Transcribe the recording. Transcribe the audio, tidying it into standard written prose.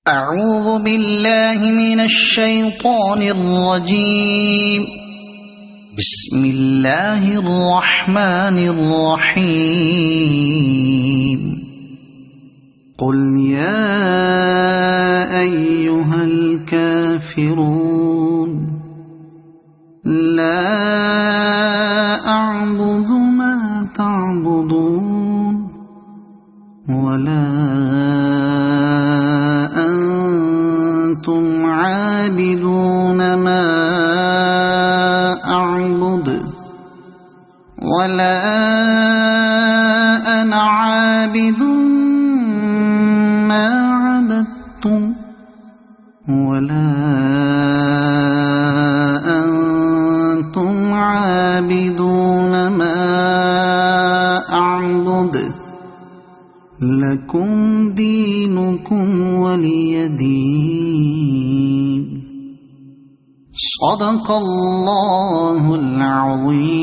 أعوذ بالله من الشيطان الرجيم. بسم الله الرحمن الرحيم. قل يا أيها الكافرون لا أعبد ما تعبدون ولا أنتم عابدون ما أعبد ولا أنا عابد ما عبدتم ولا أنتم عابدون ما أعبد لكم دينكم ولي دين. صدق الله العظيم.